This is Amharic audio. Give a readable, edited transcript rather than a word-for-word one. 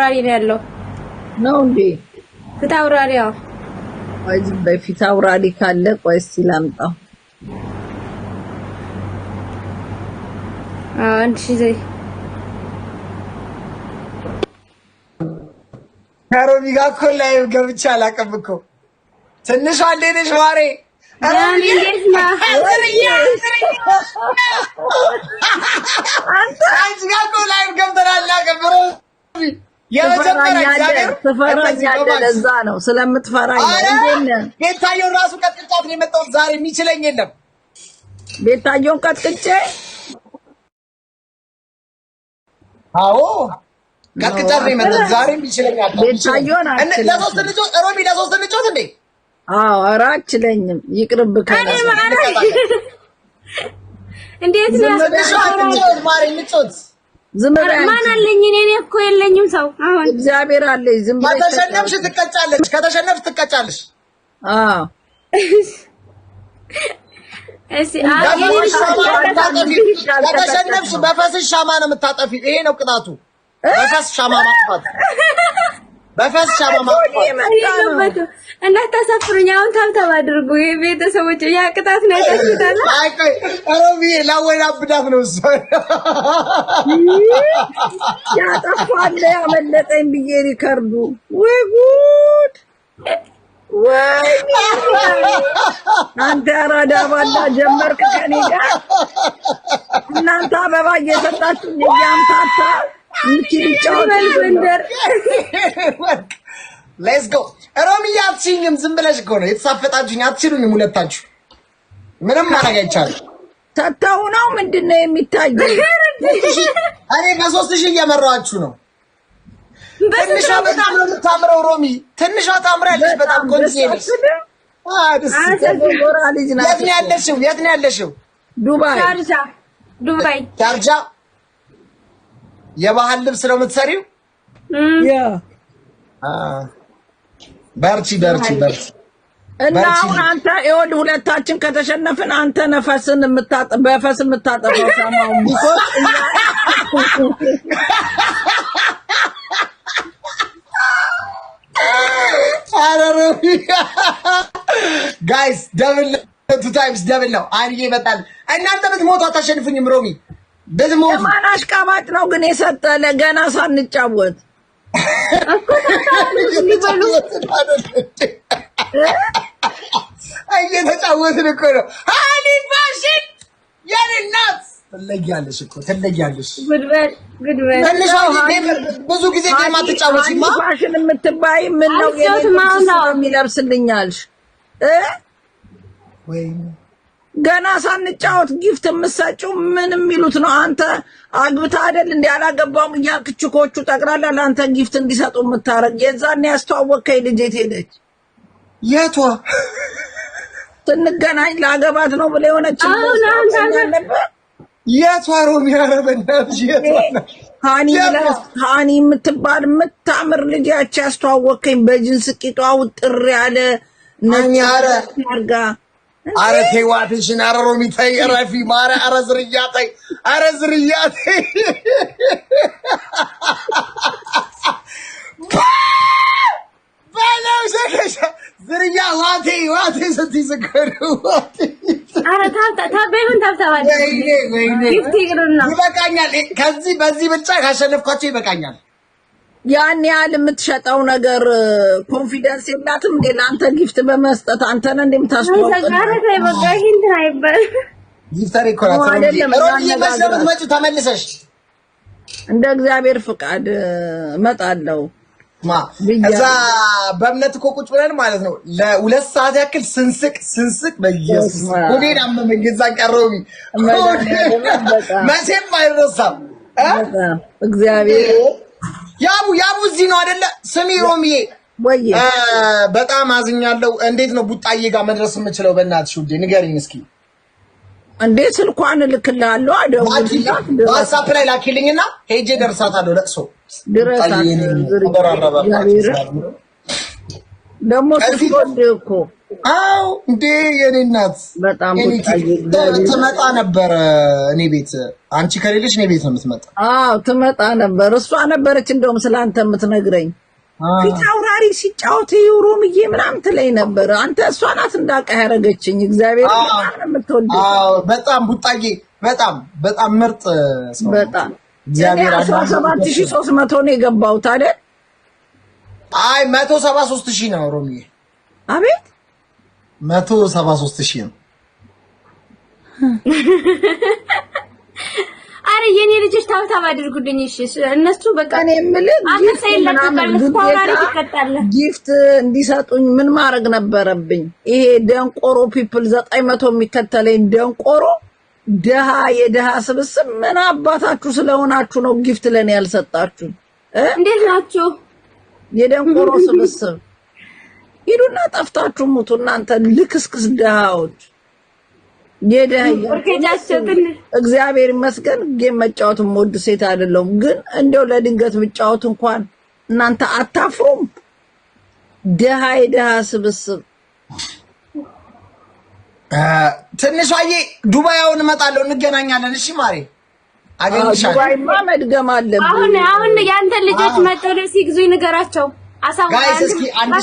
አውራሪ ነው ያለው ነው እንዴ? ፊት አውራሪ ያው ወይ በፊት አውራሪ ካለ ቆይ እስቲ ላምጣው። አንድ ሺህ ዘይ ካሮሚ ጋር እኮ ላይ ገብቼ አላውቅም እኮ ትንሿ እንዴት ነሽ ማሬ? አንቺ ጋር እኮ ላይ ገብተን አላውቅም ብሮ ለዛ ነው ስለምትፈራኝ ነው። ቤታየውን ራሱ ቀጥቅጫት ነው የመጣሁት ዛሬ የሚችለኝ የለም። ቤታየውን ቀጥቅጬ አዎ ቀጥቅጫት ነው የመጣሁት ዛሬ የሚችለኝ አጣ። ቤታየውን ለሶስት ልጆች ሮሚ ለሶስት ልጆች እንዴ? አዎ ኧረ አችለኝም ይቅርብ ካለ እንዴት ነው ማሬ ልጆች ማን አለኝ? እኔ እኮ የለኝም ሰው። አሁን እግዚአብሔር አለኝ። ዝም ብለሽ ከተሸነፍሽ ትቀጫለሽ፣ ከተሸነፍሽ ትቀጫለሽ። አዎ እሺ ከተሸነፍሽ በፈስሽ ሻማ ነው የምታጠፊ። ይሄ ነው ቅጣቱ። በፈስ ሻማ ማጥፋት፣ በፈስ ሻማ ማጥፋት። እንዳታሳፍሩኝ። አሁን ታብታብ አድርጉ ቤተሰቦች። ያ ቅጣት ነው ያታችሁታል። አይ ቆይ ሮሚ ላወናብዳት ነው እሷ ያጠፋለ ያመለጠኝ ብዬ ሪከርዱ ወይ ጉድ ወይ አንተ አራዳ ባላ ጀመርክ ከኔ ጋር እናንተ አበባ እየሰጣችሁ እያምታታ ምትጫወት ጎንደር ሌትስ ጎ ሮሚ አትችይኝም። ዝም ብለሽ እኮ ነው የተሳፈጣችሁኝ። አትችሉኝም ሁለታችሁ። ምንም ማድረግ አይቻልም። ተታው ነው ምንድነው የሚታየው? እኔ ከ3000 እየመራችሁ ነው። ትንሿ በጣም ነው የምታምረው ሮሚ። ትንሿ ታምራለች በጣም ቆንጆ ነሽ። ልጅ ናት። የት ነው ያለሽው? የት ነው ያለሽው? ዱባይ። ዱባይ ዳርጃ። የባህል ልብስ ነው የምትሰሪው? ያ በርቺ በርቺ በርቺ። እና አሁን አንተ ይኸውልህ ሁለታችን ከተሸነፍን አንተ ነፈስን በፈስ የምታጠፋው ሳማውን ቢቆጥ ጋይስ ደብል ቱ ታይምስ ደብል ነው። አንዬ ይመጣል። እናንተ ብትሞቱ አታሸንፉኝም ሮሚ። ብትሞቱ ማን አሽቃባጭ ነው ግን የሰጠ ለገና ሳንጫወት እየተጫወትን እኮ ነው። ሃኒ ፋሽን የኔ እናት ትለያለሽ እኮ ትለያለሽ። ብዙ ጊዜ የማትጫወቺማ ፋሽን የምትባይ ምን ነው የሚለብስልኛልሽ? ወይ ገና ሳንጫወት ጊፍት የምትሰጪው ምን የሚሉት ነው? አንተ አግብተህ አይደል እንዴ? አላገባውም እያልክ ችኮቹ ጠቅላላ ለአንተ ጊፍት እንዲሰጡ የምታረግ የዛኔ ያስተዋወቅከኝ ልጅ የት ሄደች? የቷ ስንገናኝ ላገባት ነው ብለህ የሆነች የቷ ሮሚ? ኧረ በእናትሽ የቷ? ሃኒ የምትባል የምታምር ልጅ ያቺ ያስተዋወቅከኝ በጅንስ ቂጧ ውጥር ያለ ነኝ። አርጋ አረ ተይ ዋትሽን። አረ ሮሚ ተይ እረፊ። ማረ አረ ዝርያ ተይ። አረ ዝርያ ተይ። ባለው ሰከሽ ዝርያ ዋቴ ዋቴ ስትይዝከሩ ዋቴ። አረ ታበይሁን ታብታባል። ወይኔ ይበቃኛል። ከዚህ በዚህ ብቻ ካሸነፍኳቸው ይበቃኛል። ያን ያህል የምትሸጠው ነገር ኮንፊደንስ የላትም እንዴ? ለአንተ ጊፍት በመስጠት አንተ ነህ እንደምታስተዋውቀው። ጊፍተሪ እኮ ናት ሮሚ። በሰበት ተመልሰሽ እንደ እግዚአብሔር ፍቃድ እመጣለሁ። እዛ በእምነት እኮ ቁጭ ብለን ማለት ነው ለ2 ሰዓት ያክል ስንስቅ በኢየሱስ ወዴት አመመኝ። እዛ ቀረው መቼም አይረሳም። እግዚአብሔር ያቡ እዚህ ነው አይደለ? ስሚ ሮሚዬ በጣም አዝኛለሁ። እንዴት ነው ቡጣዬ ጋር መድረስ የምችለው? በእናትሽ ውዴ ንገሪኝ እስኪ። እንዴ ስልኳን እልክልሃለሁ አደውልላት። ዋትስአፕ ላይ ላኪልኝና ሄጄ ደርሳታለሁ። ለቅሶ ድረሳት ደግሞ ስትወድ እኮ አው እንዴ የኔ እናት በጣም ትመጣ ነበር እኔ ቤት። አንቺ ከሌለሽ እኔ ቤት ነው የምትመጣ። አው ትመጣ ነበር። እሷ ነበረች እንደውም ስላንተ የምትነግረኝ። ፊት አውራሪ ሲጫወት ዩሮምዬ ምናምን ትለኝ ነበር። አንተ እሷ ናት እንዳቃ ያረገችኝ። እግዚአብሔር ምናምን የምትወድ አው በጣም ቡጣዬ በጣም ምርጥ ሰው በጣም እግዚአብሔር 17300 ነው የገባሁት አይደል? አይ 173000 ነው ሮሚዬ። አቤት 173,000 ነው። አረ የኔ ልጆች ታብታብ አድርጉልኝ እሺ። እነሱ በቃ እኔ የምልህ ጊፍት እንዲሰጡኝ ምን ማድረግ ነበረብኝ? ይሄ ደንቆሮ ፒፕል 900 የሚከተለኝ ደንቆሮ ደሃ የደሃ ስብስብ ምን አባታችሁ ስለሆናችሁ ነው ጊፍት ለኔ ያልሰጣችሁ? እንዴት ናችሁ? የደንቆሮ ስብስብ ሂዱና ጠፍታችሁ ሙቱ እናንተ ልክስክስ ደሃዎች። እግዚአብሔር ይመስገን ጌም መጫወት ወድ ሴት አይደለም፣ ግን እንደው ለድንገት ብጫወት እንኳን እናንተ አታፍሩም? ደሃ የደሃ ስብስብ። ትንሿዬ ዱባይውን እመጣለሁ፣ እንገናኛለን። እሺ ማሬ አገኝሻለሁ። ዱባይማ መድገም አለብኝ። አሁን ያንተ ልጆች መጥተው ሲግዙኝ ንገራቸው። ጋይስ እስኪ አንድ